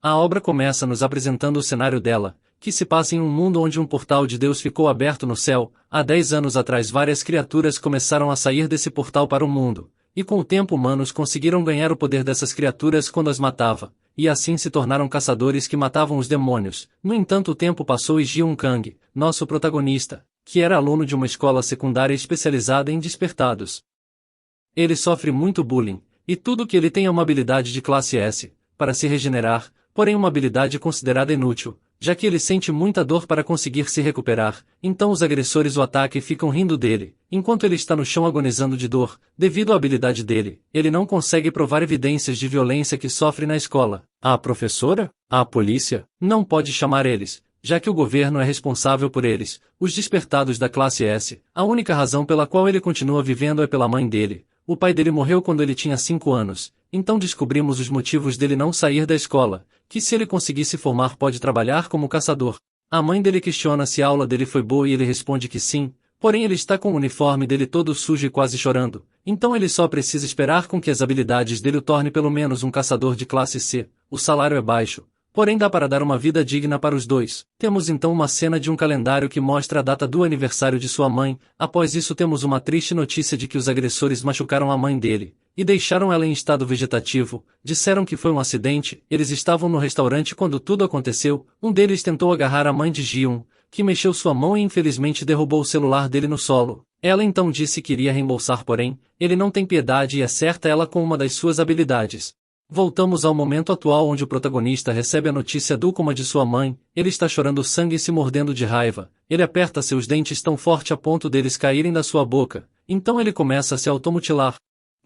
A obra começa nos apresentando o cenário dela, que se passa em um mundo onde um portal de Deus ficou aberto no céu. Há 10 anos atrás várias criaturas começaram a sair desse portal para o mundo, e com o tempo humanos conseguiram ganhar o poder dessas criaturas quando as matava, e assim se tornaram caçadores que matavam os demônios. No entanto o tempo passou e Ji-un Kang, nosso protagonista, que era aluno de uma escola secundária especializada em despertados. Ele sofre muito bullying, e tudo que ele tem é uma habilidade de classe S, para se regenerar, porém uma habilidade considerada inútil, já que ele sente muita dor para conseguir se recuperar, então os agressores o atacam e ficam rindo dele, enquanto ele está no chão agonizando de dor. Devido à habilidade dele, ele não consegue provar evidências de violência que sofre na escola. A professora? A polícia? Não pode chamar eles, já que o governo é responsável por eles, os despertados da classe S. A única razão pela qual ele continua vivendo é pela mãe dele. O pai dele morreu quando ele tinha 5 anos, então descobrimos os motivos dele não sair da escola, que se ele conseguir se formar pode trabalhar como caçador. A mãe dele questiona se a aula dele foi boa e ele responde que sim, porém ele está com o uniforme dele todo sujo e quase chorando, então ele só precisa esperar com que as habilidades dele o torne pelo menos um caçador de classe C. O salário é baixo, porém dá para dar uma vida digna para os dois. Temos então uma cena de um calendário que mostra a data do aniversário de sua mãe. Após isso temos uma triste notícia de que os agressores machucaram a mãe dele, e deixaram ela em estado vegetativo. Disseram que foi um acidente. Eles estavam no restaurante quando tudo aconteceu. Um deles tentou agarrar a mãe de Ji-un, que mexeu sua mão e infelizmente derrubou o celular dele no solo. Ela então disse que iria reembolsar, porém, ele não tem piedade e acerta ela com uma das suas habilidades. Voltamos ao momento atual onde o protagonista recebe a notícia do coma de sua mãe. Ele está chorando sangue e se mordendo de raiva. Ele aperta seus dentes tão forte a ponto deles caírem da sua boca. Então ele começa a se automutilar.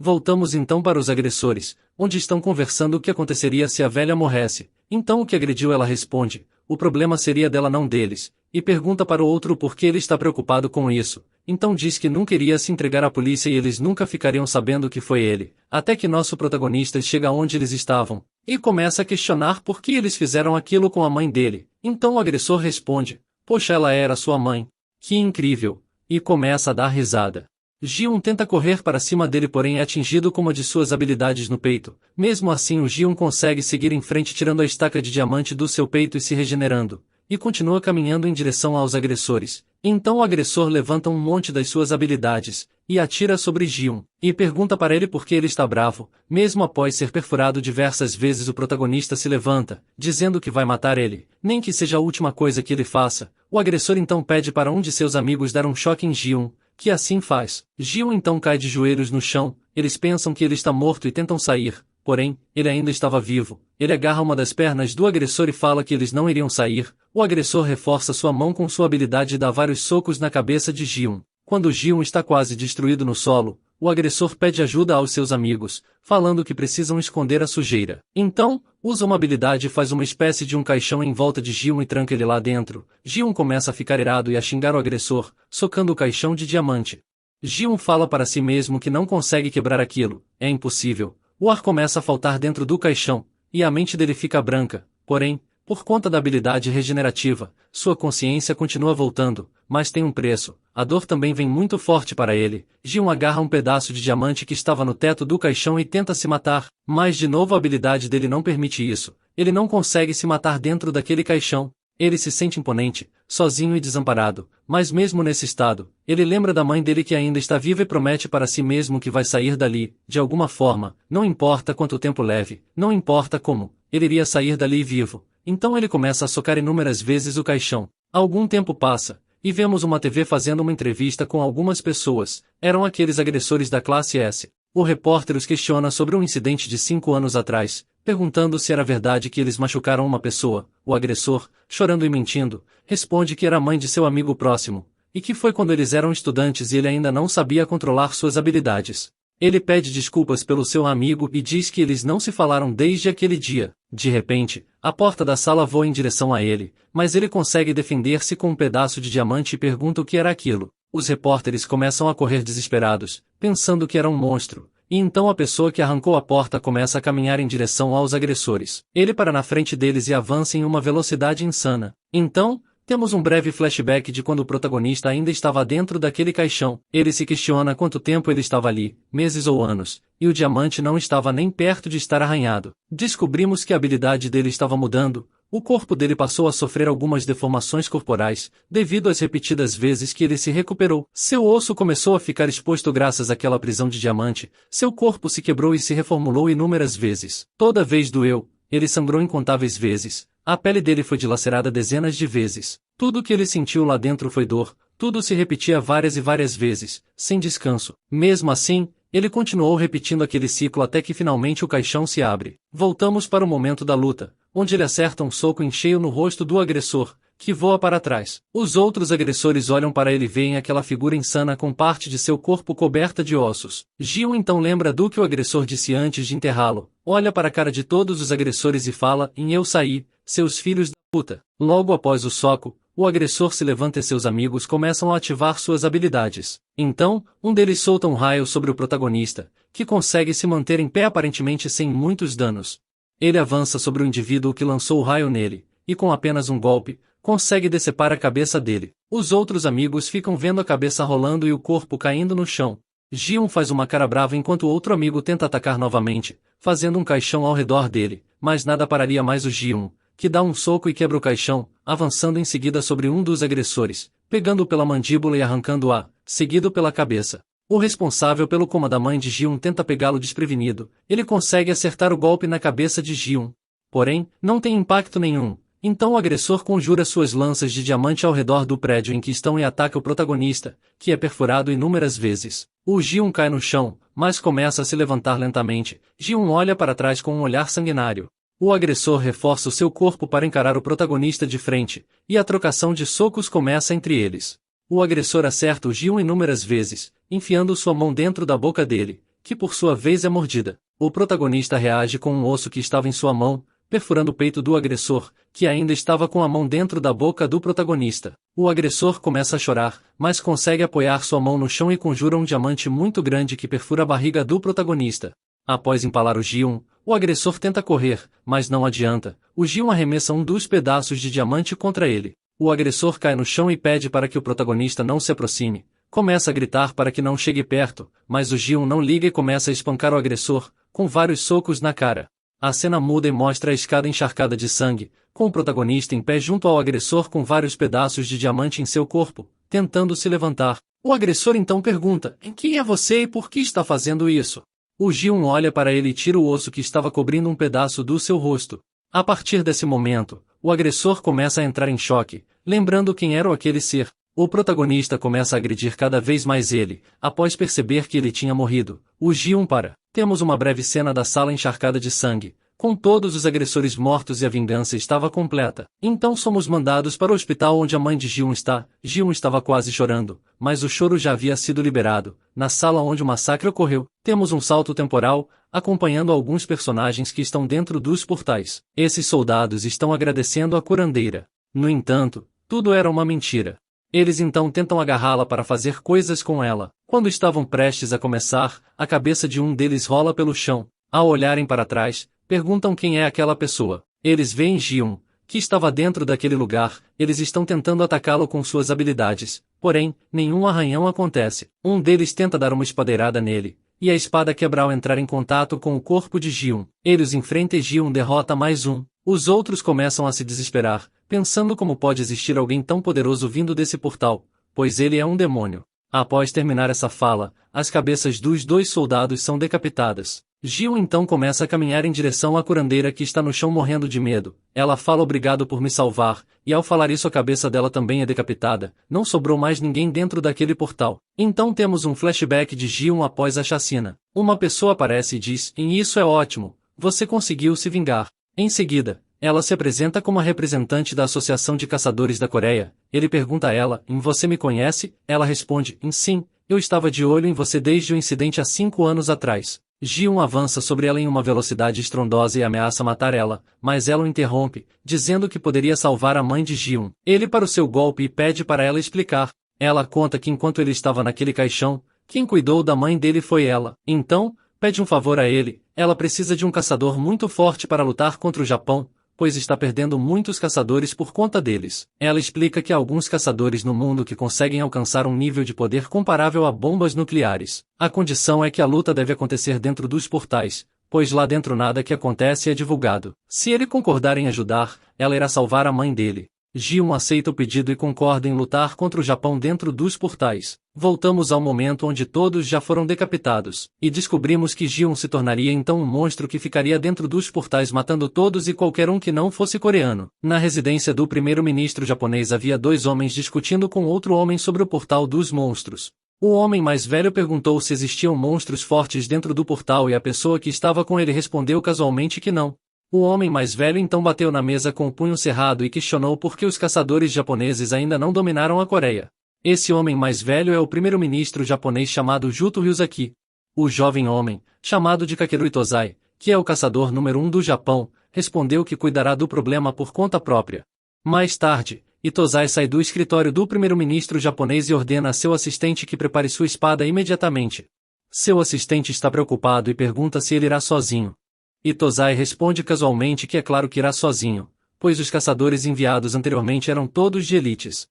Voltamos então para os agressores, onde estão conversando o que aconteceria se a velha morresse. Então o que agrediu ela responde, o problema seria dela não deles, e pergunta para o outro por que ele está preocupado com isso. Então diz que nunca iria se entregar à polícia e eles nunca ficariam sabendo que foi ele, até que nosso protagonista chega onde eles estavam, e começa a questionar por que eles fizeram aquilo com a mãe dele. Então o agressor responde, poxa, ela era sua mãe. Que incrível! E começa a dar risada. Ji-un tenta correr para cima dele, porém é atingido com uma de suas habilidades no peito. Mesmo assim o Ji-un consegue seguir em frente tirando a estaca de diamante do seu peito e se regenerando, e continua caminhando em direção aos agressores. Então o agressor levanta um monte das suas habilidades, e atira sobre Ji-un, e pergunta para ele por que ele está bravo. Mesmo após ser perfurado diversas vezes o protagonista se levanta, dizendo que vai matar ele, nem que seja a última coisa que ele faça. O agressor então pede para um de seus amigos dar um choque em Ji-un, que assim faz. Ji-un então cai de joelhos no chão. Eles pensam que ele está morto e tentam sair, porém, ele ainda estava vivo. Ele agarra uma das pernas do agressor e fala que eles não iriam sair. O agressor reforça sua mão com sua habilidade e dá vários socos na cabeça de Ji-un. Quando Ji-un está quase destruído no solo, o agressor pede ajuda aos seus amigos, falando que precisam esconder a sujeira. Então, usa uma habilidade e faz uma espécie de um caixão em volta de Ji-un e tranca ele lá dentro. Ji-un começa a ficar irado e a xingar o agressor, socando o caixão de diamante. Ji-un fala para si mesmo que não consegue quebrar aquilo, é impossível. O ar começa a faltar dentro do caixão, e a mente dele fica branca, porém, por conta da habilidade regenerativa, sua consciência continua voltando, mas tem um preço. A dor também vem muito forte para ele. Ji-un agarra um pedaço de diamante que estava no teto do caixão e tenta se matar, mas de novo a habilidade dele não permite isso. Ele não consegue se matar dentro daquele caixão. Ele se sente imponente, sozinho e desamparado, mas mesmo nesse estado, ele lembra da mãe dele que ainda está viva e promete para si mesmo que vai sair dali, de alguma forma, não importa quanto tempo leve, não importa como, ele iria sair dali vivo. Então ele começa a socar inúmeras vezes o caixão. Algum tempo passa, e vemos uma TV fazendo uma entrevista com algumas pessoas. Eram aqueles agressores da classe S. O repórter os questiona sobre um incidente de 5 anos atrás, perguntando se era verdade que eles machucaram uma pessoa. O agressor, chorando e mentindo, responde que era a mãe de seu amigo próximo, e que foi quando eles eram estudantes e ele ainda não sabia controlar suas habilidades. Ele pede desculpas pelo seu amigo e diz que eles não se falaram desde aquele dia. De repente, a porta da sala voa em direção a ele, mas ele consegue defender-se com um pedaço de diamante e pergunta o que era aquilo. Os repórteres começam a correr desesperados, pensando que era um monstro, e então a pessoa que arrancou a porta começa a caminhar em direção aos agressores. Ele para na frente deles e avança em uma velocidade insana. Então, Temos um breve flashback de quando o protagonista ainda estava dentro daquele caixão. Ele se questiona quanto tempo ele estava ali, meses ou anos, e o diamante não estava nem perto de estar arranhado. Descobrimos que a habilidade dele estava mudando. O corpo dele passou a sofrer algumas deformações corporais, devido às repetidas vezes que ele se recuperou. Seu osso começou a ficar exposto graças àquela prisão de diamante, seu corpo se quebrou e se reformulou inúmeras vezes. Toda vez doeu, ele sangrou incontáveis vezes, a pele dele foi dilacerada dezenas de vezes. Tudo o que ele sentiu lá dentro foi dor, tudo se repetia várias e várias vezes, sem descanso. Mesmo assim, ele continuou repetindo aquele ciclo até que finalmente o caixão se abre. Voltamos para o momento da luta, onde ele acerta um soco em cheio no rosto do agressor, que voa para trás. Os outros agressores olham para ele e veem aquela figura insana com parte de seu corpo coberta de ossos. Gil então lembra do que o agressor disse antes de enterrá-lo, olha para a cara de todos os agressores e fala em "eu saí, seus filhos da puta". Logo após o soco, o agressor se levanta e seus amigos começam a ativar suas habilidades. Então, um deles solta um raio sobre o protagonista, que consegue se manter em pé aparentemente sem muitos danos. Ele avança sobre o indivíduo que lançou o raio nele, e com apenas um golpe, consegue decepar a cabeça dele. Os outros amigos ficam vendo a cabeça rolando e o corpo caindo no chão. Gion faz uma cara brava enquanto o outro amigo tenta atacar novamente, fazendo um caixão ao redor dele, mas nada pararia mais o Gion, que dá um soco e quebra o caixão, avançando em seguida sobre um dos agressores, pegando-o pela mandíbula e arrancando-a, seguido pela cabeça. O responsável pelo coma da mãe de Gion tenta pegá-lo desprevenido, ele consegue acertar o golpe na cabeça de Gion. Porém, não tem impacto nenhum. Então o agressor conjura suas lanças de diamante ao redor do prédio em que estão e ataca o protagonista, que é perfurado inúmeras vezes. O Gion cai no chão, mas começa a se levantar lentamente. Gion olha para trás com um olhar sanguinário. O agressor reforça o seu corpo para encarar o protagonista de frente, e a trocação de socos começa entre eles. O agressor acerta o Gion inúmeras vezes, enfiando sua mão dentro da boca dele, que por sua vez é mordida. O protagonista reage com um osso que estava em sua mão, perfurando o peito do agressor, que ainda estava com a mão dentro da boca do protagonista. O agressor começa a chorar, mas consegue apoiar sua mão no chão e conjura um diamante muito grande que perfura a barriga do protagonista. Após empalar o Gion, o agressor tenta correr, mas não adianta. O Gion arremessa um dos pedaços de diamante contra ele. O agressor cai no chão e pede para que o protagonista não se aproxime. Começa a gritar para que não chegue perto, mas o Gion não liga e começa a espancar o agressor, com vários socos na cara. A cena muda e mostra a escada encharcada de sangue, com o protagonista em pé junto ao agressor com vários pedaços de diamante em seu corpo, tentando se levantar. O agressor então pergunta: "Quem é você e por que está fazendo isso?" O Gion olha para ele e tira o osso que estava cobrindo um pedaço do seu rosto. A partir desse momento, o agressor começa a entrar em choque, lembrando quem era aquele ser. O protagonista começa a agredir cada vez mais ele, após perceber que ele tinha morrido. O Gion para. Temos uma breve cena da sala encharcada de sangue, com todos os agressores mortos e a vingança estava completa. Então somos mandados para o hospital onde a mãe de Gion está. Gion estava quase chorando, mas o choro já havia sido liberado. Na sala onde o massacre ocorreu, temos um salto temporal, acompanhando alguns personagens que estão dentro dos portais. Esses soldados estão agradecendo a curandeira. No entanto, tudo era uma mentira. Eles então tentam agarrá-la para fazer coisas com ela. Quando estavam prestes a começar, a cabeça de um deles rola pelo chão. Ao olharem para trás, perguntam quem é aquela pessoa. Eles veem Gion, que estava dentro daquele lugar. Eles estão tentando atacá-lo com suas habilidades. Porém, nenhum arranhão acontece. Um deles tenta dar uma espadeirada nele, e a espada quebra ao entrar em contato com o corpo de Gion. Ele os enfrenta e Gion derrota mais um. Os outros começam a se desesperar, pensando como pode existir alguém tão poderoso vindo desse portal, pois ele é um demônio. Após terminar essa fala, as cabeças dos dois soldados são decapitadas. Gion então começa a caminhar em direção à curandeira que está no chão morrendo de medo. Ela fala obrigado por me salvar, e ao falar isso a cabeça dela também é decapitada. Não sobrou mais ninguém dentro daquele portal. Então temos um flashback de Gion após a chacina. Uma pessoa aparece e diz: "E isso é ótimo, você conseguiu se vingar." Em seguida, ela se apresenta como a representante da Associação de Caçadores da Coreia. Ele pergunta a ela: "Você me conhece?" Ela responde: "Sim, eu estava de olho em você desde o incidente há 5 anos atrás." Gion avança sobre ela em uma velocidade estrondosa e ameaça matar ela, mas ela o interrompe, dizendo que poderia salvar a mãe de Gion. Ele para o seu golpe e pede para ela explicar. Ela conta que enquanto ele estava naquele caixão, quem cuidou da mãe dele foi ela. Então, pede um favor a ele. Ela precisa de um caçador muito forte para lutar contra o Japão, pois está perdendo muitos caçadores por conta deles. Ela explica que há alguns caçadores no mundo que conseguem alcançar um nível de poder comparável a bombas nucleares. A condição é que a luta deve acontecer dentro dos portais, pois lá dentro nada que acontece é divulgado. Se ele concordar em ajudar, ela irá salvar a mãe dele. Ji-un aceita o pedido e concorda em lutar contra o Japão dentro dos portais. Voltamos ao momento onde todos já foram decapitados, e descobrimos que Ji-un se tornaria então um monstro que ficaria dentro dos portais matando todos e qualquer um que não fosse coreano. Na residência do primeiro-ministro japonês havia dois homens discutindo com outro homem sobre o portal dos monstros. O homem mais velho perguntou se existiam monstros fortes dentro do portal e a pessoa que estava com ele respondeu casualmente que não. O homem mais velho então bateu na mesa com o punho cerrado e questionou por que os caçadores japoneses ainda não dominaram a Coreia. Esse homem mais velho é o primeiro-ministro japonês chamado Juto Ryuzaki. O jovem homem, chamado de Kakeru Itozai, que é o caçador número 1 do Japão, respondeu que cuidará do problema por conta própria. Mais tarde, Itozai sai do escritório do primeiro-ministro japonês e ordena a seu assistente que prepare sua espada imediatamente. Seu assistente está preocupado e pergunta se ele irá sozinho. Itozai responde casualmente que é claro que irá sozinho, pois os caçadores enviados anteriormente eram todos de elites.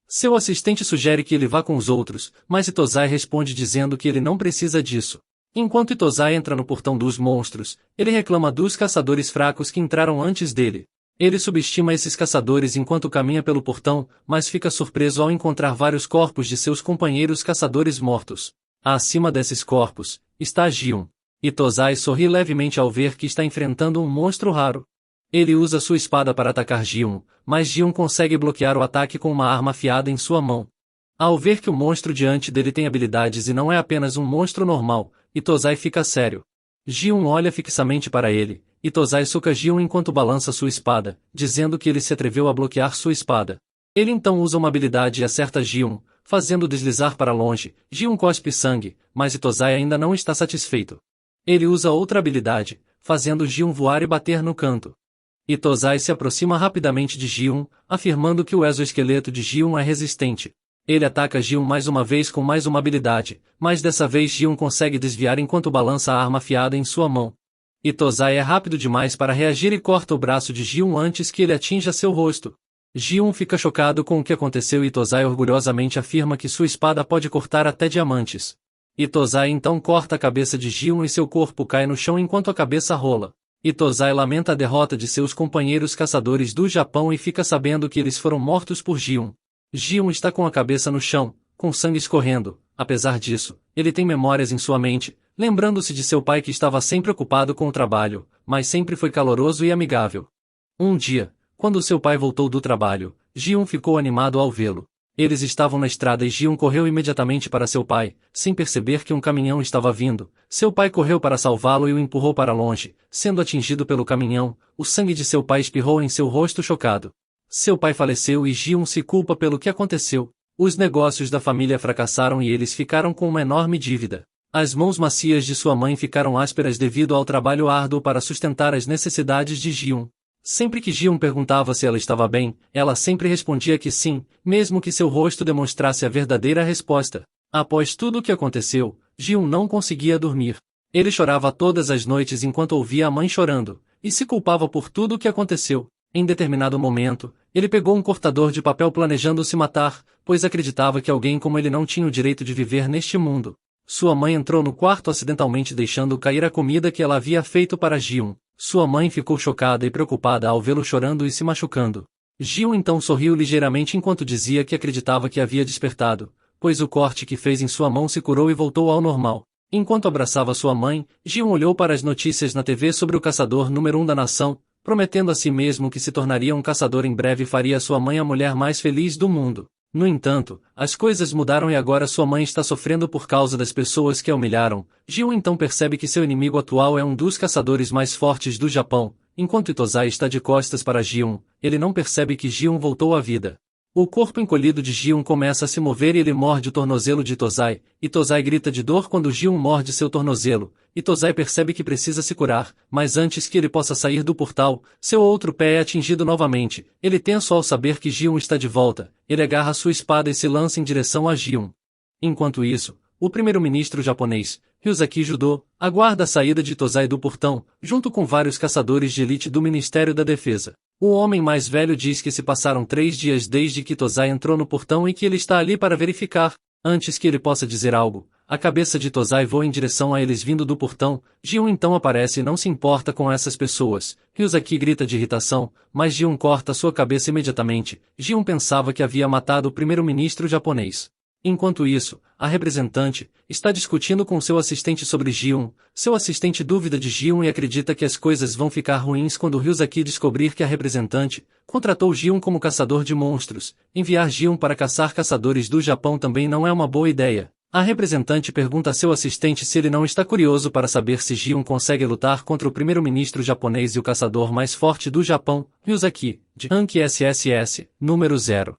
Seu assistente sugere que ele vá com os outros, mas Itozai responde dizendo que ele não precisa disso. Enquanto Itozai entra no portão dos monstros, ele reclama dos caçadores fracos que entraram antes dele. Ele subestima esses caçadores enquanto caminha pelo portão, mas fica surpreso ao encontrar vários corpos de seus companheiros caçadores mortos. Acima desses corpos, está Ji-un. Itozai sorri levemente ao ver que está enfrentando um monstro raro. Ele usa sua espada para atacar Ji-un, mas Ji-un consegue bloquear o ataque com uma arma afiada em sua mão. Ao ver que o monstro diante dele tem habilidades e não é apenas um monstro normal, Itozai fica sério. Ji-un olha fixamente para ele. Itozai soca Ji-un enquanto balança sua espada, dizendo que ele se atreveu a bloquear sua espada. Ele então usa uma habilidade e acerta Ji-un, fazendo deslizar para longe. Ji-un cospe sangue, mas Itozai ainda não está satisfeito. Ele usa outra habilidade, fazendo Ji-un voar e bater no canto. Itozai se aproxima rapidamente de Ji-un, afirmando que o exoesqueleto de Ji-un é resistente. Ele ataca Ji-un mais uma vez com mais uma habilidade, mas dessa vez Ji-un consegue desviar enquanto balança a arma afiada em sua mão. Itozai é rápido demais para reagir e corta o braço de Ji-un antes que ele atinja seu rosto. Ji-un fica chocado com o que aconteceu e Itozai orgulhosamente afirma que sua espada pode cortar até diamantes. Itozai então corta a cabeça de Ji-un e seu corpo cai no chão enquanto a cabeça rola. Itozai lamenta a derrota de seus companheiros caçadores do Japão e fica sabendo que eles foram mortos por Ji-un. Ji-un está com a cabeça no chão, com sangue escorrendo. Apesar disso, ele tem memórias em sua mente, lembrando-se de seu pai que estava sempre ocupado com o trabalho, mas sempre foi caloroso e amigável. Um dia, quando seu pai voltou do trabalho, Ji-un ficou animado ao vê-lo. Eles estavam na estrada e Ji-un correu imediatamente para seu pai, sem perceber que um caminhão estava vindo. Seu pai correu para salvá-lo e o empurrou para longe, sendo atingido pelo caminhão. O sangue de seu pai espirrou em seu rosto chocado. Seu pai faleceu e Ji-un se culpa pelo que aconteceu. Os negócios da família fracassaram e eles ficaram com uma enorme dívida. As mãos macias de sua mãe ficaram ásperas devido ao trabalho árduo para sustentar as necessidades de Ji-un. Sempre que Ji-un perguntava se ela estava bem, ela sempre respondia que sim, mesmo que seu rosto demonstrasse a verdadeira resposta. Após tudo o que aconteceu, Ji-un não conseguia dormir. Ele chorava todas as noites enquanto ouvia a mãe chorando, e se culpava por tudo o que aconteceu. Em determinado momento, ele pegou um cortador de papel planejando se matar, pois acreditava que alguém como ele não tinha o direito de viver neste mundo. Sua mãe entrou no quarto acidentalmente deixando cair a comida que ela havia feito para Ji-un. Sua mãe ficou chocada e preocupada ao vê-lo chorando e se machucando. Ji-un então sorriu ligeiramente enquanto dizia que acreditava que havia despertado, pois o corte que fez em sua mão se curou e voltou ao normal. Enquanto abraçava sua mãe, Ji-un olhou para as notícias na TV sobre o caçador número 1 da nação, prometendo a si mesmo que se tornaria um caçador em breve e faria sua mãe a mulher mais feliz do mundo. No entanto, as coisas mudaram e agora sua mãe está sofrendo por causa das pessoas que a humilharam. Ji-un então percebe que seu inimigo atual é um dos caçadores mais fortes do Japão. Enquanto Itozai está de costas para Ji-un, ele não percebe que Ji-un voltou à vida. O corpo encolhido de Ji-un começa a se mover e ele morde o tornozelo de Itozai. Itozai grita de dor quando Ji-un morde seu tornozelo. Itozai percebe que precisa se curar, mas antes que ele possa sair do portal, seu outro pé é atingido novamente. Ele tenso ao saber que Ji-un está de volta. Ele agarra sua espada e se lança em direção a Ji-un. Enquanto isso, o primeiro-ministro japonês, Ryuzaki Judo, aguarda a saída de Tozai do portão, junto com vários caçadores de elite do Ministério da Defesa. O homem mais velho diz que se passaram 3 dias desde que Tozai entrou no portão e que ele está ali para verificar. Antes que ele possa dizer algo, a cabeça de Tozai voa em direção a eles vindo do portão. Ji-un então aparece e não se importa com essas pessoas. Ryuzaki grita de irritação, mas Ji-un corta sua cabeça imediatamente. Ji-un pensava que havia matado o primeiro-ministro japonês. Enquanto isso, a representante está discutindo com seu assistente sobre Ji-un. Seu assistente duvida de Ji-un e acredita que as coisas vão ficar ruins quando Ryuzaki descobrir que a representante contratou Ji-un como caçador de monstros. Enviar Ji-un para caçar caçadores do Japão também não é uma boa ideia. A representante pergunta a seu assistente se ele não está curioso para saber se Ji-un consegue lutar contra o primeiro-ministro japonês e o caçador mais forte do Japão, Ryuzaki, de Rank SSS, número 0.